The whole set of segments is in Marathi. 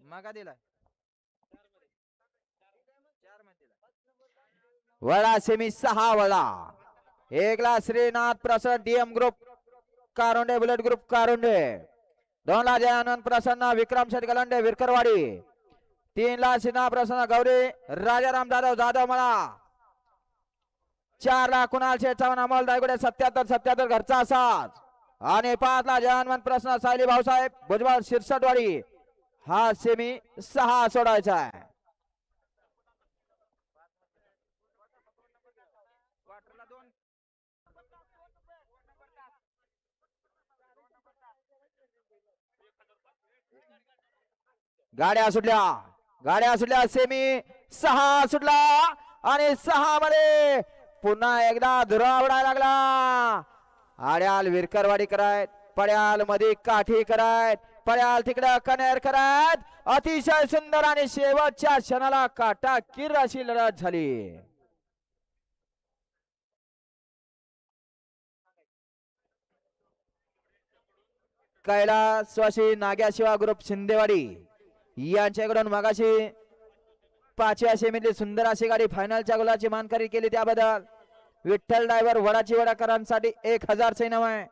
मागा दिलाय वडा सेमी 6 वडा एकला श्रीनाथ प्रसन्न DM group Karunde bullet group Karunde 2 ला जयानंद प्रसन्न विक्रम शेठ गलंडे विरकरवाडी 3 ला सिन्हा प्रसन्न गौरी राजाराम जाधव जाधव मला 4 ला कुणाल शेठ चव्हाण अमोल दायगुडे 77 घरचा असाच आणि 5 ला जयानंद प्रसन्न सायली भाऊसाहेब भुजबळ शिरसटवाडी हा सेमी 6 सोडायचा आहे. गाड्या सुटल्या सेमी 6 सुटला आणि 6 मध्ये पुन्हा एकदा धुरा उडायला लागला. आड्याल विरकरवाडी करायत पड्याल मध्ये काठी करायत पड्याल तिकडं कनेर करायत अतिशय सुंदर आणि शेवटच्या क्षणाला काटा किर अशी लढत झाली. कैलासवासी नाग्याशिवा ग्रुप शिंदेवाडी यांच्याकडून मगाशी 5व्या सेमीतली सुंदर अशी गाडी फायनलच्या गुलाची मानकरी केली त्याबद्दल विठ्ठल ड्रायव्हर वडाची वडाकरांसाठी 1000 चे इनाम आहे.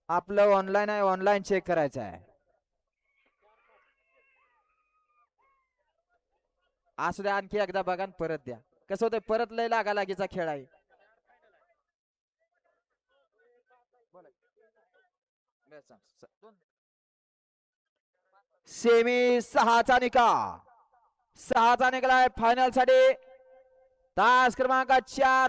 आपलं ऑनलाईन आहे ऑनलाईन चेक करायचं आहे. असू द्या आणखी एकदा बघा परत द्या कसं होतं परत लय लागालागीचा खेळ आहे. सेमी 6चा निकाल 6चा निकाल आहे फायनल साठी तास क्रमांक 4